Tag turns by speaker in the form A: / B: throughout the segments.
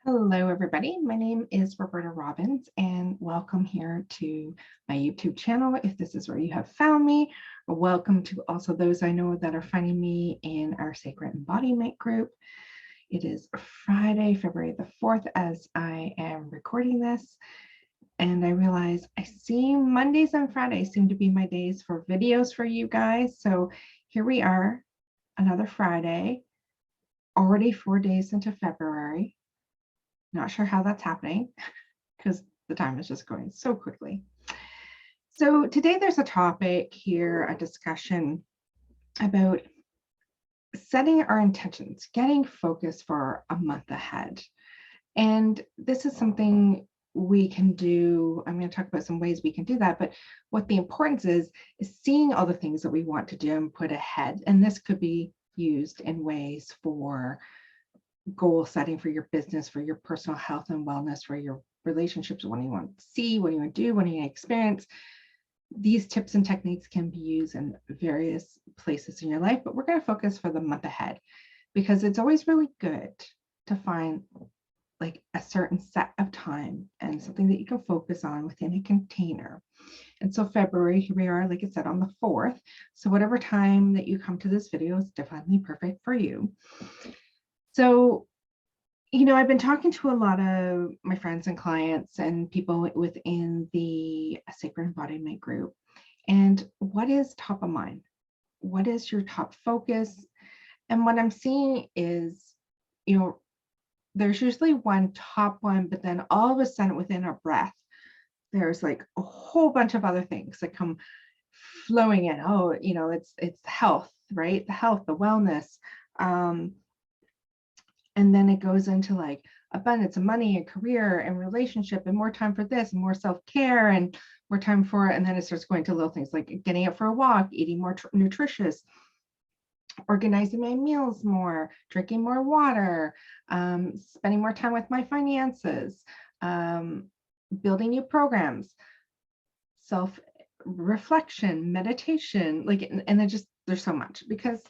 A: Hello, everybody. My name is Roberta Robbins, and welcome here to my YouTube channel. If this is where you have found me, welcome to also those I know that are finding me in our Sacred Embodiment group. It is Friday, February the 4th, as I am recording this, and I realize I see Mondays and Fridays seem to be my days for videos for you guys. So here we are, another Friday, already 4 days into February. Not sure how that's happening because the time is just going so quickly. So today there's a topic here, a discussion about setting our intentions, getting focused for a month ahead. And this is something we can do. I'm going to talk about some ways we can do that, but what the importance is seeing all the things that we want to do and put ahead. And this could be used in ways for goal setting for your business, for your personal health and wellness, for your relationships, what do you want to see, what do you want to do, what do you want to experience. These tips and techniques can be used in various places in your life, but we're going to focus for the month ahead because it's always really good to find like a certain set of time and something that you can focus on within a container. And so February, here we are, like I said, on the 4th. So whatever time that you come to this video is definitely perfect for you. So, I've been talking to a lot of my friends and clients and people within the Sacred Embodiment group. And what is top of mind? What is your top focus? And what I'm seeing is, there's usually one top one, but then all of a sudden within a breath, there's like a whole bunch of other things that come flowing in. Oh, it's health, right? The health, the wellness. And then it goes into like abundance of money and career and relationship and more time for this and more self-care and more time for it. And then it starts going to little things like getting out for a walk, eating more nutritious, organizing my meals more, drinking more water, spending more time with my finances, building new programs, self-reflection, meditation, and then just there's so much because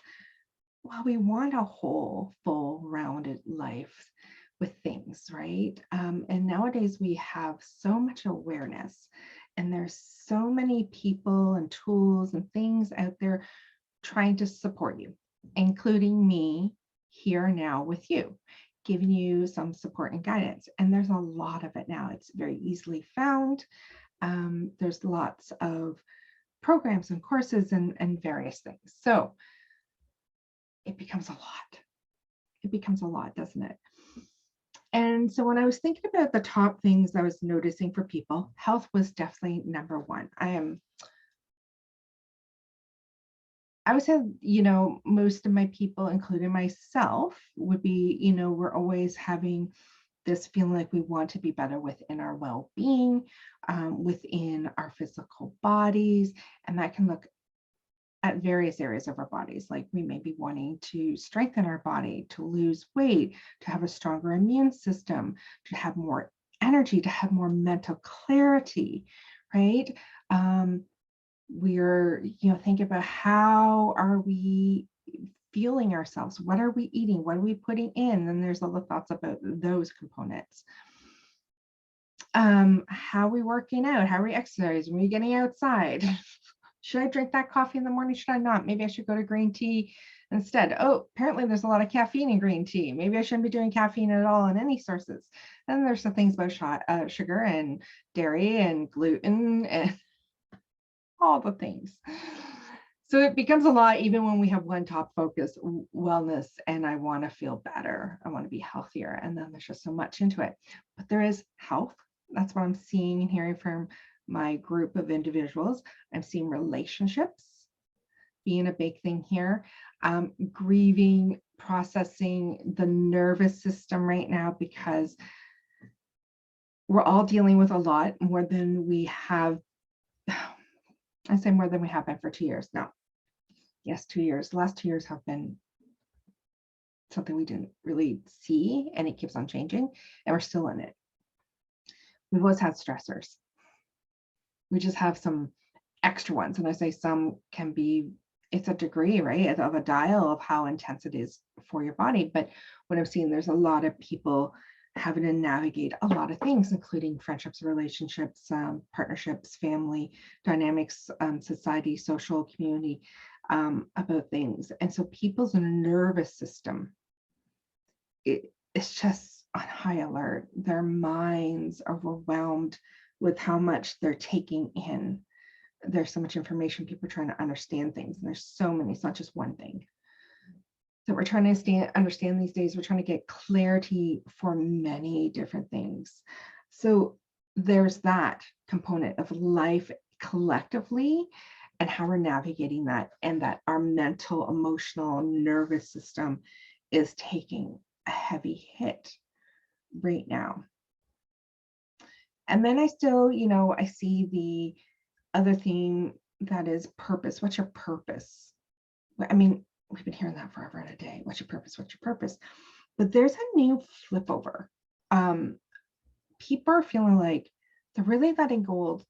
A: well, we want a whole, full, rounded life with things, right? And nowadays we have so much awareness, and there's so many people and tools and things out there trying to support you, including me here now with you, giving you some support and guidance. And there's a lot of it now. It's very easily found. There's lots of programs and courses and various things. So it becomes a lot. It becomes a lot, doesn't it? And so when I was thinking about the top things I was noticing for people, health was definitely number one. I would say, most of my people, including myself, would be, we're always having this feeling like we want to be better within our well-being, within our physical bodies, and that can look at various areas of our bodies. Like we may be wanting to strengthen our body, to lose weight, to have a stronger immune system, to have more energy, to have more mental clarity, right? We're, thinking about how are we feeling ourselves? What are we eating? What are we putting in? And there's all the thoughts about those components. How are we working out? How are we exercising? Are we getting outside? Should I drink that coffee in the morning? Should I not? Maybe I should go to green tea instead. Oh, apparently there's a lot of caffeine in green tea. Maybe I shouldn't be doing caffeine at all in any sources. And there's some things about sugar and dairy and gluten and all the things. So it becomes a lot even when we have one top focus, wellness, and I want to feel better. I want to be healthier. And then there's just so much into it. But there is health. That's what I'm seeing and hearing from my group of individuals. I'm seeing relationships being a big thing here. Grieving, processing the nervous system right now because we're all dealing with a lot more than we have. I say more than we have been for 2 years now. Yes, 2 years. The last 2 years have been something we didn't really see, and it keeps on changing, and we're still in it. We've always had stressors. We just have some extra ones, and I say some can be, it's a degree, right, of a dial of how intense it is for your body. But what I'm seeing, there's a lot of people having to navigate a lot of things, including friendships, relationships, partnerships, family dynamics, society, social, community, about things. And so people's nervous system, it's just on high alert. Their minds are overwhelmed with how much they're taking in. There's so much information, people are trying to understand things, and there's so many, it's not just one thing that we're trying to understand these days. We're trying to get clarity for many different things. So there's that component of life collectively and how we're navigating that, and that our mental, emotional, nervous system is taking a heavy hit right now. And then I still, I see the other theme that is purpose. What's your purpose? I mean, we've been hearing that forever and a day. What's your purpose? What's your purpose? But there's a new flip over. People are feeling like they're really letting go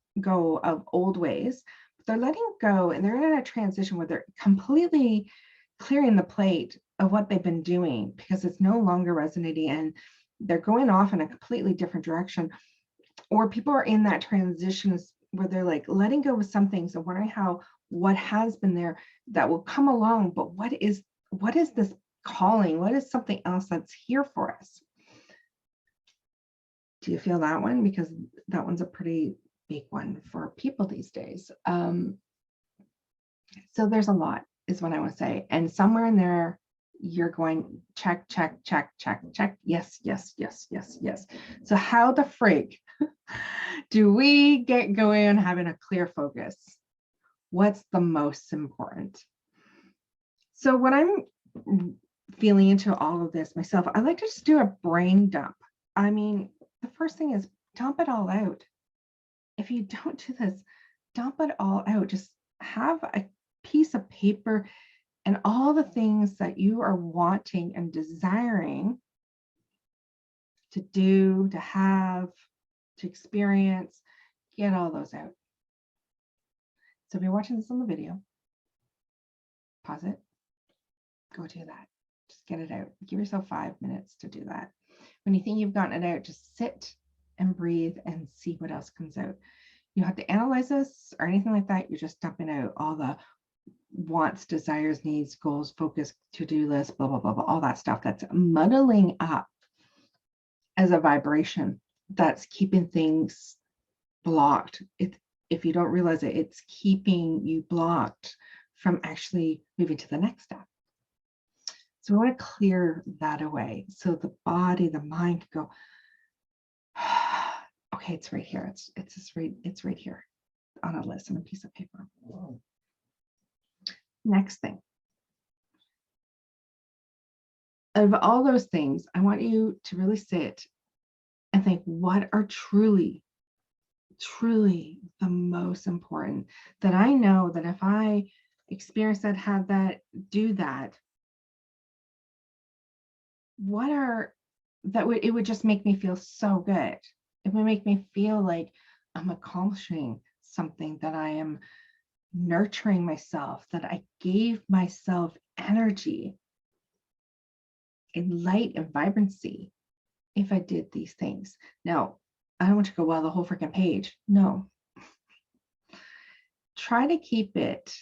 A: of old ways, but they're letting go, and they're in a transition where they're completely clearing the plate of what they've been doing because it's no longer resonating, and they're going off in a completely different direction. Or people are in that transition where they're like letting go of some things and wondering how what has been there that will come along, but what is this calling? What is something else that's here for us? Do you feel that one? Because that one's a pretty big one for people these days. So there's a lot, is what I want to say. And somewhere in there, you're going check, check, check, check, check. Yes, yes, yes, yes, yes. So how the freak do we get going on having a clear focus? What's the most important? So when I'm feeling into all of this myself, I like to just do a brain dump. I mean, the first thing is dump it all out. If you don't do this, dump it all out. Just have a piece of paper and all the things that you are wanting and desiring to do, to have, to experience, get all those out. So if you're watching this on the video, pause it, go do that. Just get it out. Give yourself 5 minutes to do that. When you think you've gotten it out, just sit and breathe and see what else comes out. You don't have to analyze this or anything like that. You're just dumping out all the wants, desires, needs, goals, focus, to-do list, blah, blah, blah, blah, all that stuff that's muddling up as a vibration that's keeping things blocked. If you don't realize it, it's keeping you blocked from actually moving to the next step. So we want to clear that away so the body, the mind can go, okay, it's right here. It's right here on a list, on a piece of paper. Next thing. Of all those things, I want you to really sit and think, what are truly the most important, that I know that if I experience that, have that, do that, it would just make me feel so good. It would make me feel like I'm accomplishing something, that I am nurturing myself, that I gave myself energy and light and vibrancy if I did these things. Now, I don't want you to go, well, the whole freaking page. No. Try to keep it,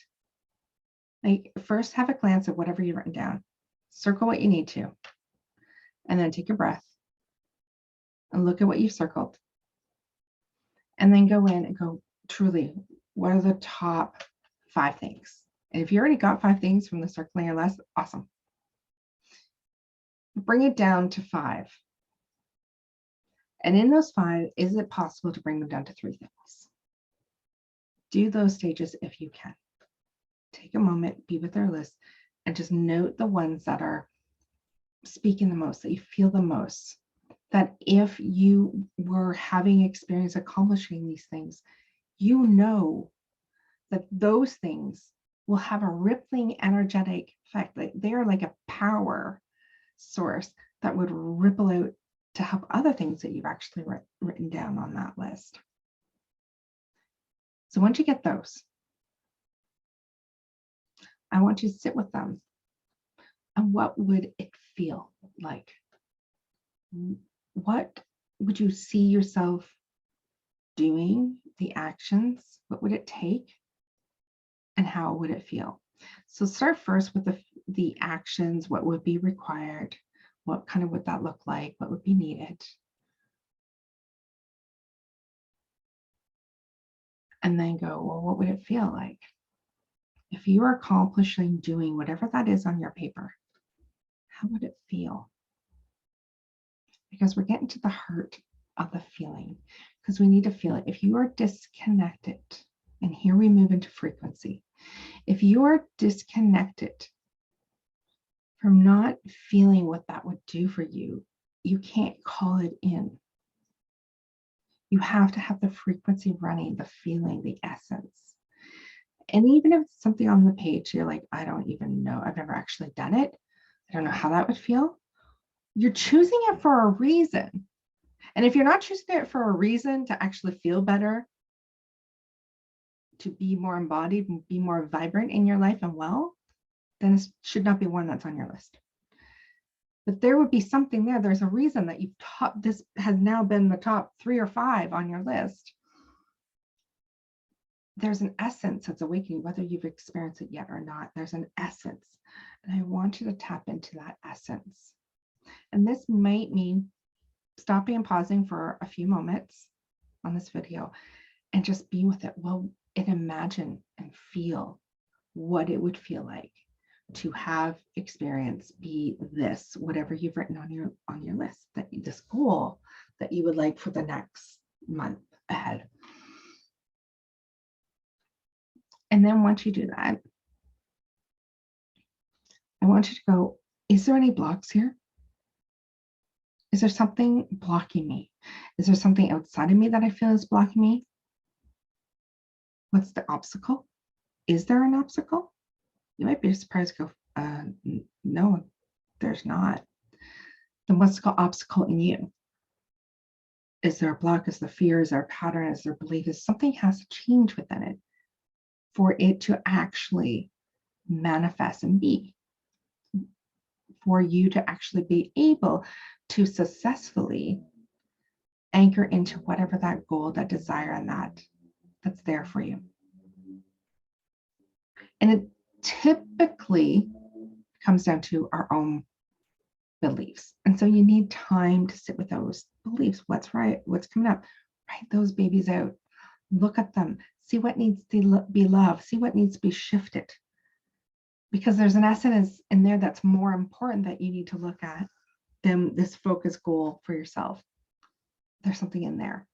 A: like, first have a glance at whatever you've written down. Circle what you need to. And then take a breath and look at what you've circled. And then go in and go, truly, what are the top 5 things? And if you already got 5 things from the circling your list, awesome. Bring it down to 5. And in those 5, is it possible to bring them down to 3 things? Do those stages if you can. Take a moment, be with our list, and just note the ones that are speaking the most, that you feel the most. That if you were having experience accomplishing these things, you know that those things will have a rippling energetic effect. They are like a power source that would ripple out to help other things that you've actually written down on that list. So once you get those, I want you to sit with them. And what would it feel like? what would you see yourself doing, the actions? What would it take? And how would it feel? So start first with the actions. What would be required? What kind of would that look like? What would be needed? And then go, well, what would it feel like? If you are accomplishing doing whatever that is on your paper, how would it feel? Because we're getting to the heart of the feeling, because we need to feel it. If you are disconnected, and here we move into frequency, if you are disconnected from not feeling what that would do for you, you can't call it in. You have to have the frequency running, the feeling, the essence. And even if it's something on the page, you're like, I don't even know, I've never actually done it, I don't know how that would feel. You're choosing it for a reason. And if you're not choosing it for a reason to actually feel better, to be more embodied and be more vibrant in your life and well, then it should not be one that's on your list. But there would be something there. There's a reason that you've taught, this has now been the top 3 or 5 on your list. There's an essence that's awakening, whether you've experienced it yet or not. There's an essence. And I want you to tap into that essence. And this might mean stopping and pausing for a few moments on this video and just be with it. Well, and imagine and feel what it would feel like to have experience be this, whatever you've written on your list, that this goal that you would like for the next month ahead. And then once you do that, I want you to go, is there any blocks here? Is there something blocking me? Is there something outside of me that I feel is blocking me? What's the obstacle? Is there an obstacle? You might be surprised, go, no, there's not. Then what's the obstacle in you? Is there a block? Is there fear? Is there a pattern? Is there belief? Is something has to change within it for it to actually manifest and be, for you to actually be able to successfully anchor into whatever that goal, that desire, and that's there for you. And it typically comes down to our own beliefs. And so you need time to sit with those beliefs. What's right? What's coming up? Write those babies out. Look at them. See what needs to be loved. See what needs to be shifted. Because there's an essence in there that's more important that you need to look at than this focus goal for yourself. There's something in there.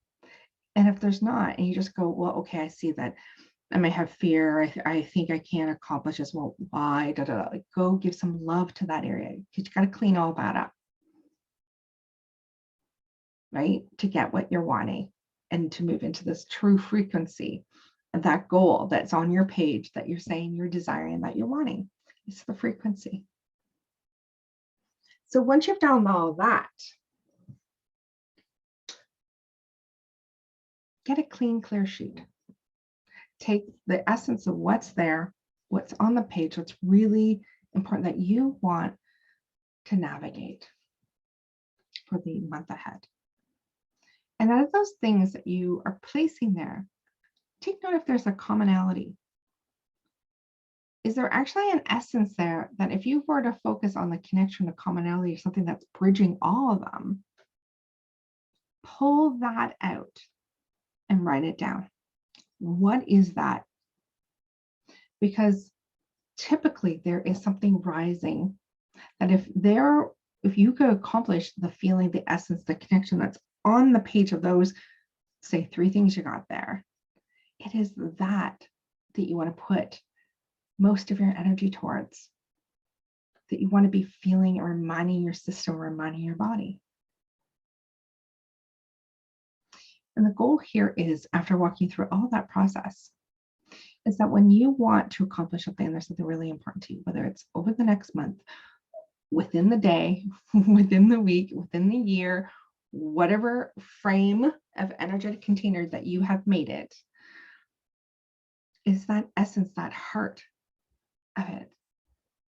A: And if there's not, and you just go, well, okay, I see that I may have fear. I think I can't accomplish this. Well, why? Like, go give some love to that area, because you got to clean all that up, right? To get what you're wanting and to move into this true frequency of that goal that's on your page that you're saying you're desiring, that you're wanting. It's the frequency. So once you've done all that, get a clean, clear sheet. Take the essence of what's there, what's on the page, what's really important that you want to navigate for the month ahead. And out of those things that you are placing there, take note if there's a commonality. Is there actually an essence there that if you were to focus on the connection, the commonality, or something that's bridging all of them, pull that out and write it down. What is that? Because typically there is something rising that if you could accomplish the feeling, the essence, the connection that's on the page of those, say 3 things you got there, it is that you want to put most of your energy towards, that you want to be feeling or reminding your system, reminding your body. And the goal here is, after walking through all that process, is that when you want to accomplish something, there's something really important to you, whether it's over the next month, within the day, within the week, within the year, whatever frame of energetic container that you have made it, is that essence, that heart of it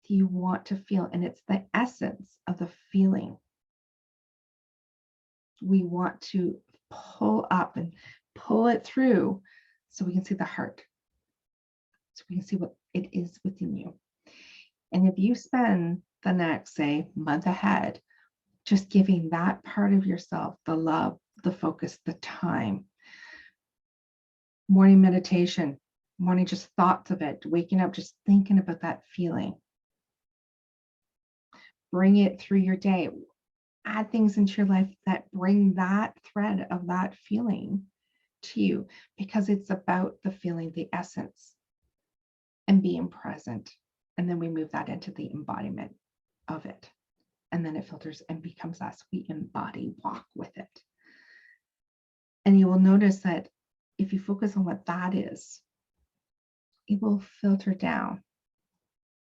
A: you want to feel. And it's the essence of the feeling we want to pull up and pull it through so we can see the heart, so we can see what it is within you. And if you spend the next, say, month ahead, just giving that part of yourself the love, the focus, the time, morning meditation, morning just thoughts of it, waking up, just thinking about that feeling, bring it through your day, add things into your life that bring that thread of that feeling to you, because it's about the feeling, the essence, and being present. And then we move that into the embodiment of it. And then it filters and becomes us. We embody, walk with it. And you will notice that if you focus on what that is, it will filter down,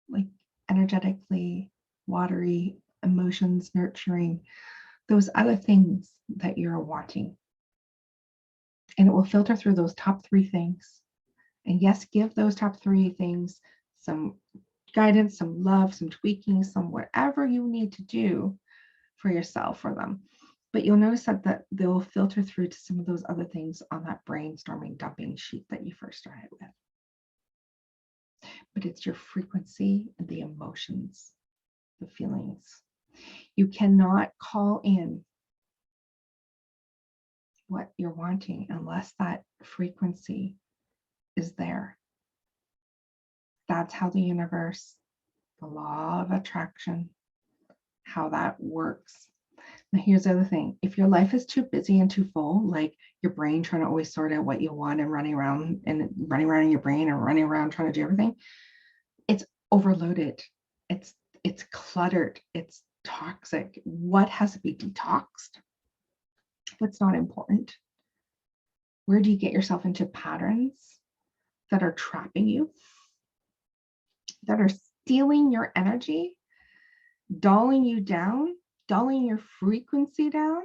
A: like energetically, watery, emotions, nurturing, those other things that you're wanting. And it will filter through those top 3 things. And yes, give those top 3 things some guidance, some love, some tweaking, some whatever you need to do for yourself for them. But you'll notice that they will filter through to some of those other things on that brainstorming dumping sheet that you first started with. But it's your frequency and the emotions, the feelings. You cannot call in what you're wanting unless that frequency is there. That's how the universe, the law of attraction, how that works. Now, here's the other thing. If your life is too busy and too full, like your brain trying to always sort out what you want and running around in your brain or running around trying to do everything, it's overloaded. It's cluttered. It's toxic. What has to be detoxed? What's not important? Where do you get yourself into patterns that are trapping you, that are stealing your energy, dulling you down, dulling your frequency down?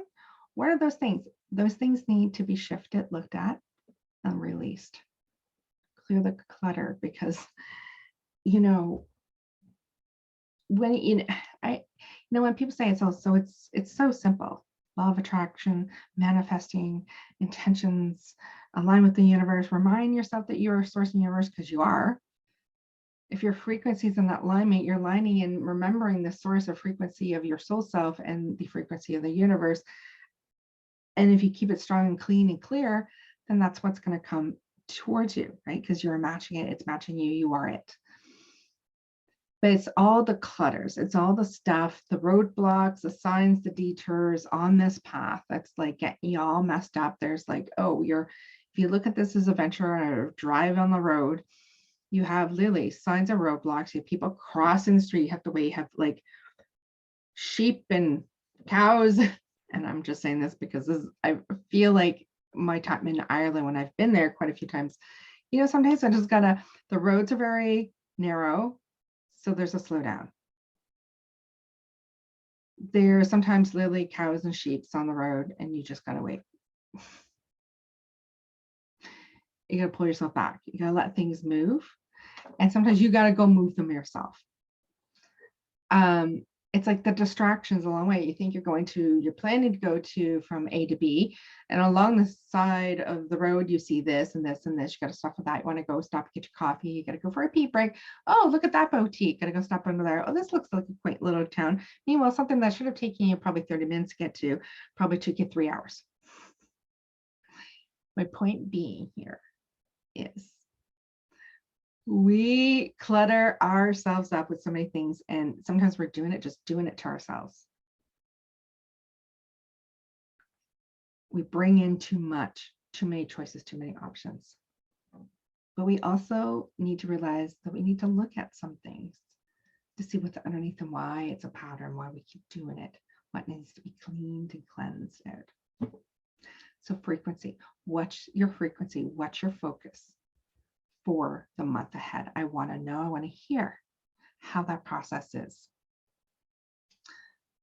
A: What are those things? Those things need to be shifted, looked at, and released. Clear the clutter, because when when people say it's so simple. Law of attraction, manifesting, intentions, align with the universe, remind yourself that you're a source in the universe, because you are. If your frequency is in that alignment, you're aligning and remembering the source of frequency of your soul self and the frequency of the universe. And if you keep it strong and clean and clear, then that's what's going to come towards you, right? Because you're matching it, it's matching you, you are it. But it's all the clutters, it's all the stuff, the roadblocks, the signs, the detours on this path that's like getting you all messed up. There's like, if you look at this as a venture or drive on the road, you have literally signs of roadblocks, you have people crossing the street, you have to wait, you have like sheep and cows. And I'm just saying this because I feel like my time in Ireland, when I've been there quite a few times, sometimes I just the roads are very narrow. So there's a slowdown. There's sometimes literally cows and sheep on the road, and you just gotta wait. You gotta pull yourself back. You gotta let things move. And sometimes you gotta go move them yourself. It's like the distractions along the way. You think you're planning to go to from A to B, and along the side of the road, you see this and this and this. You got to stop for that. You want to go stop, get your coffee. You got to go for a pee break. Oh, look at that boutique. Got to go stop under there. Oh, this looks like a quaint little town. Meanwhile, something that should have taken you probably 30 minutes to get to probably took you 3 hours. My point being here is we clutter ourselves up with so many things, and sometimes we're doing it to ourselves. We bring in too much, too many choices, too many options. But we also need to realize that we need to look at some things to see what's underneath and why it's a pattern, why we keep doing it, what needs to be cleaned and cleansed out. So frequency, what's your frequency? What's your focus for the month ahead? I want to know, I want to hear how that process is.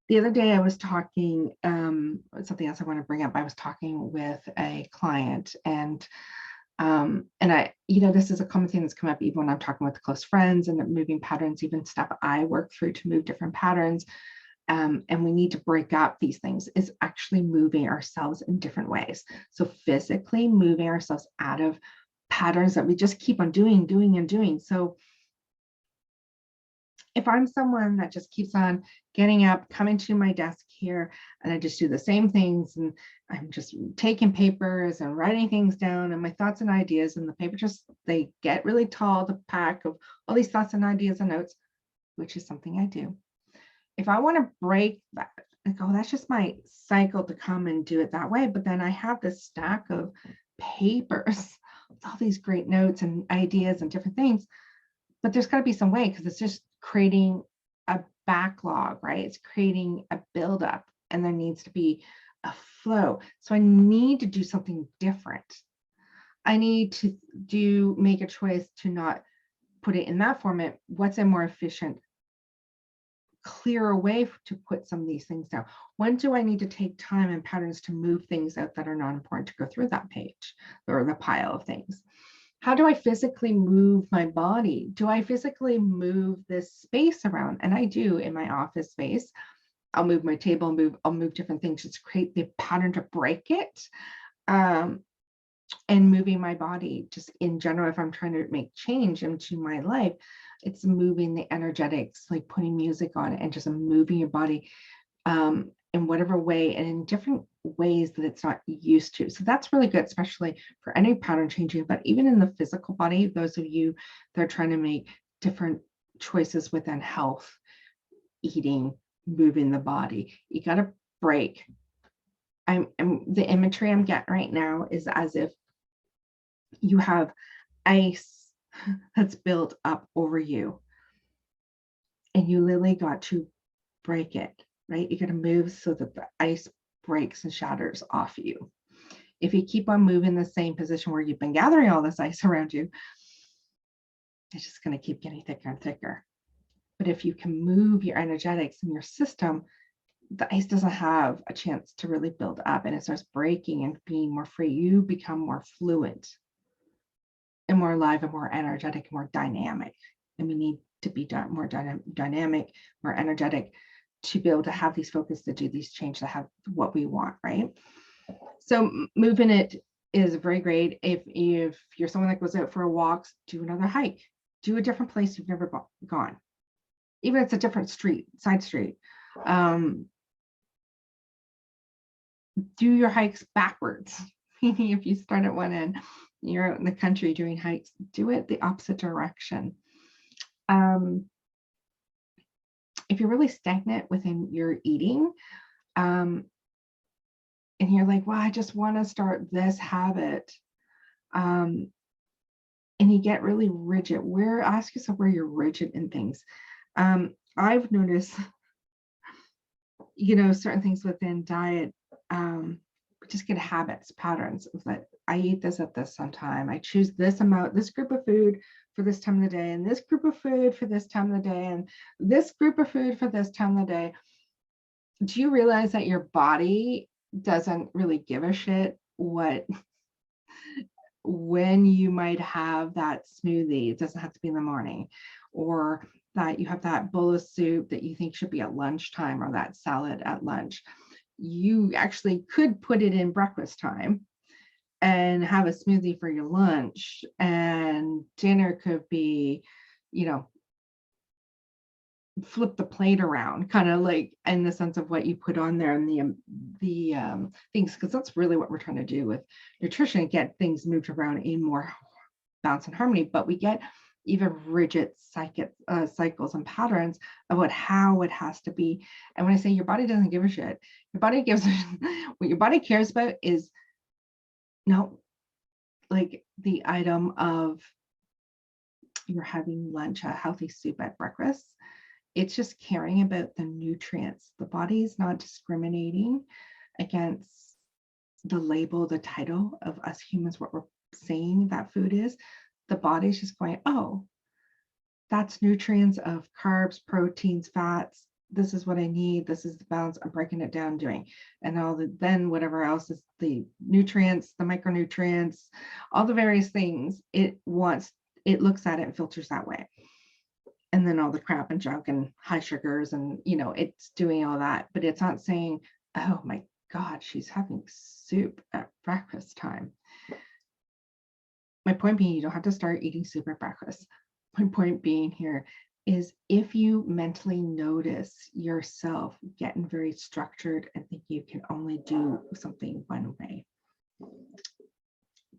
A: The other day I was talking, something else I want to bring up. I was talking with a client, and I, this is a common thing that's come up even when I'm talking with close friends and moving patterns, even stuff I work through to move different patterns. and we need to break up these things, is actually moving ourselves in different ways. So physically moving ourselves out of patterns that we just keep on doing and doing. So if I'm someone that just keeps on getting up, coming to my desk here, and I just do the same things, and I'm just taking papers and writing things down, and my thoughts and ideas, and the paper just, they get really tall, the pack of all these thoughts and ideas and notes, which is something I do. If I want to break that, like, oh, that's just my cycle to come and do it that way. But then I have this stack of papers with all these great notes and ideas and different things. But there's got to be some way, because it's just creating a backlog, right? It's creating a buildup, and there needs to be a flow. So I need to do something different. I need to make a choice to not put it in that format. What's a more efficient, clearer way to put some of these things down? When do I need to take time and patterns to move things out that are not important to go through that page or the pile of things? How do I physically move my body? Do I physically move this space around? And I do in my office space. I'll move my table, I'll move different things just to create the pattern to break it. And moving my body just in general, if I'm trying to make change into my life, it's moving the energetics, like putting music on it and just moving your body in whatever way and in different ways that it's not used to. So that's really good, especially for any pattern changing, but even in the physical body, those of you that are trying to make different choices within health, eating, moving the body, you got to break. The imagery I'm getting right now is as if you have ice that's built up over you, and you literally got to break it, right? You got to move so that the ice breaks and shatters off you. If you keep on moving the same position where you've been gathering all this ice around you, it's just going to keep getting thicker and thicker. But if you can move your energetics and your system, the ice doesn't have a chance to really build up, and it starts breaking and being more free. You become more fluid and more alive and more energetic and more dynamic. And we need to be more dynamic, more energetic to be able to have these focus, to do these change, to have what we want, right? So moving it is very great. If you're someone that goes out for a walk, do another hike, do a different place you've never gone. Even if it's a different street, side street. Do your hikes backwards. If you start at one end, you're out in the country doing hikes, do it the opposite direction. If you're really stagnant within your eating, and you're like, well, I just want to start this habit, and you get really rigid, ask yourself where you're rigid in things. I've noticed, certain things within diet, we just get habits, patterns of that. I eat this at this time. I choose this amount, this group of food for this time of the day, and this group of food for this time of the day, and this group of food for this time of the day. Do you realize that your body doesn't really give a shit when you might have that smoothie? It doesn't have to be in the morning, or that you have that bowl of soup that you think should be at lunchtime, or that salad at lunch. You actually could put it in breakfast time and have a smoothie for your lunch, and dinner could be, flip the plate around, kind of like in the sense of what you put on there and the things, because that's really what we're trying to do with nutrition, get things moved around in more balance and harmony. But we get even rigid cycles and patterns about how it has to be. And when I say your body doesn't give a shit, your body gives what your body cares about is like the item of you're having lunch, a healthy soup at breakfast. It's just caring about the nutrients. The body is not discriminating against the label, the title of us humans, what we're saying that food is. The body's just going, oh, that's nutrients of carbs, proteins, fats. This is what I need. This is the balance. I'm breaking it down, doing. And then whatever else is the nutrients, the micronutrients, all the various things, it looks at it and filters that way. and then all the crap and junk and high sugars and, it's doing all that, but it's not saying, oh my God, she's having soup at breakfast time. My point being, you don't have to start eating soup at breakfast. My point being here is, if you mentally notice yourself getting very structured and think you can only do something one way,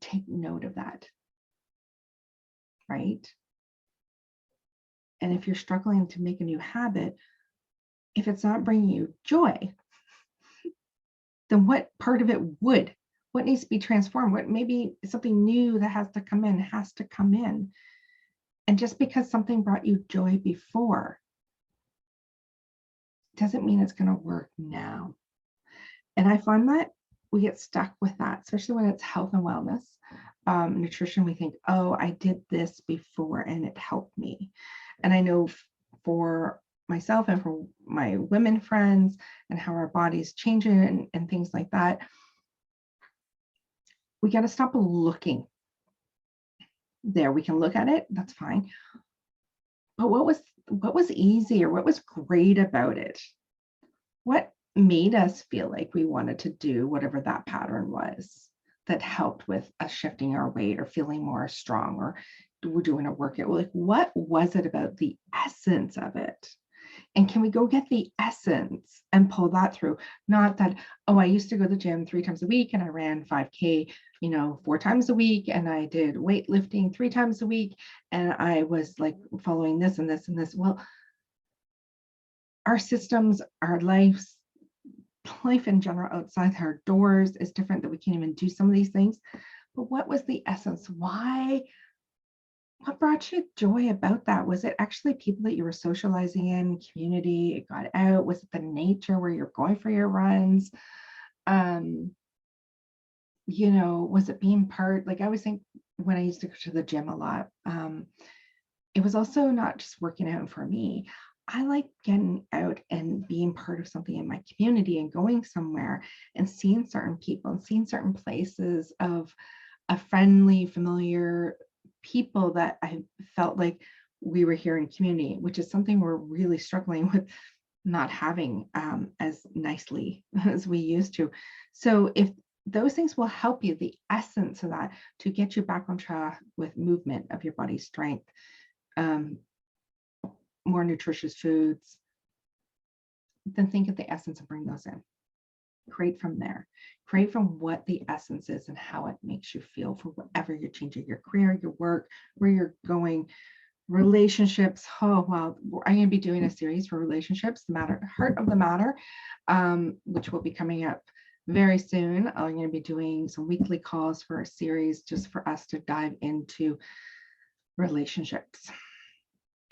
A: take note of that, right? And if you're struggling to make a new habit, if it's not bringing you joy, then what part of it would? What needs to be transformed? What maybe something new that has to come in. And just because something brought you joy before doesn't mean it's going to work now. And I find that we get stuck with that, especially when it's health and wellness. Nutrition, we think, oh, I did this before and it helped me. And I know for myself and for my women friends and how our bodies changing and things like that, we got to stop looking there. We can look at it, that's fine. But what was easy, or what was great about it? What made us feel like we wanted to do whatever that pattern was that helped with us shifting our weight or feeling more strong, or we're doing a workout? Like, what was it about the essence of it? And can we go get the essence and pull that through? Not that, oh, I used to go to the gym 3 times a week and I ran 5K, 4 times a week, and I did weightlifting 3 times a week, and I was like following this and this and this. Well, our systems, our life in general outside our doors is different, that we can't even do some of these things. But what was the essence? Why? What brought you joy about that? Was it actually people that you were socializing in, community, it got out? Was it the nature where you're going for your runs? Was it being part, like I always think when I used to go to the gym a lot, it was also not just working out for me. I like getting out and being part of something in my community and going somewhere and seeing certain people and seeing certain places of a friendly, familiar people that I felt like we were here in community, which is something we're really struggling with not having as nicely as we used to. So if those things will help you, the essence of that, to get you back on track with movement of your body's strength, more nutritious foods, then think of the essence and bring those in. Create from there. Create from what the essence is and how it makes you feel for whatever you're changing, your career, your work, where you're going, relationships. Oh, wow. I'm going to be doing a series for relationships, the heart of the matter, which will be coming up very soon. I'm going to be doing some weekly calls for a series just for us to dive into relationships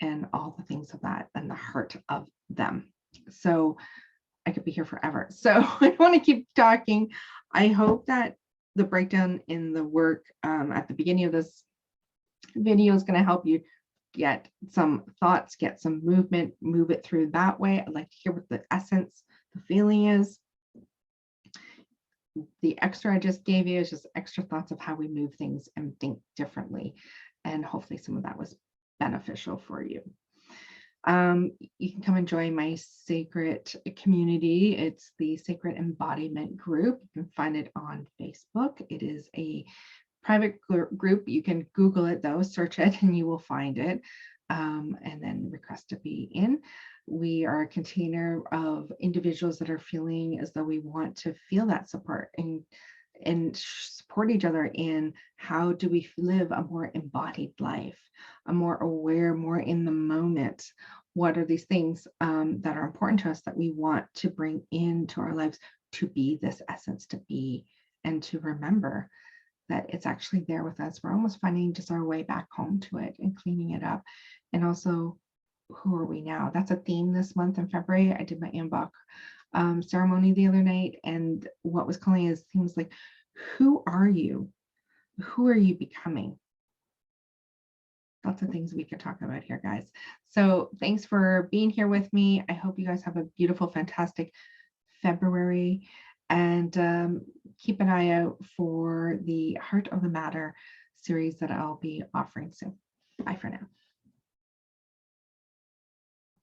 A: and all the things of that and the heart of them. So I could be here forever. So I want to keep talking. I hope that the breakdown in the work at the beginning of this video is going to help you get some thoughts, get some movement, move it through that way. I'd like to hear what the essence, the feeling is. The extra I just gave you is just extra thoughts of how we move things and think differently. And hopefully some of that was beneficial for you. You can come and join my sacred community. It's the Sacred Embodiment Group. You can find it on Facebook. It is a private group. You can Google it though, search it, and you will find it, and then request to be in. We are a container of individuals that are feeling as though we want to feel that support and support each other in how do we live a more embodied life, a more aware, more in the moment. What are these things that are important to us that we want to bring into our lives to be this essence, to be, and to remember that it's actually there with us. We're almost finding just our way back home to it and cleaning it up. And also, who are we now? That's a theme this month in February. I did my Ambok ceremony the other night, and what was calling is things like, who are you? Who are you becoming? Lots of things we could talk about here, guys. So thanks for being here with me. I hope you guys have a beautiful, fantastic February, and keep an eye out for the Heart of the Matter series that I'll be offering soon. Bye for now.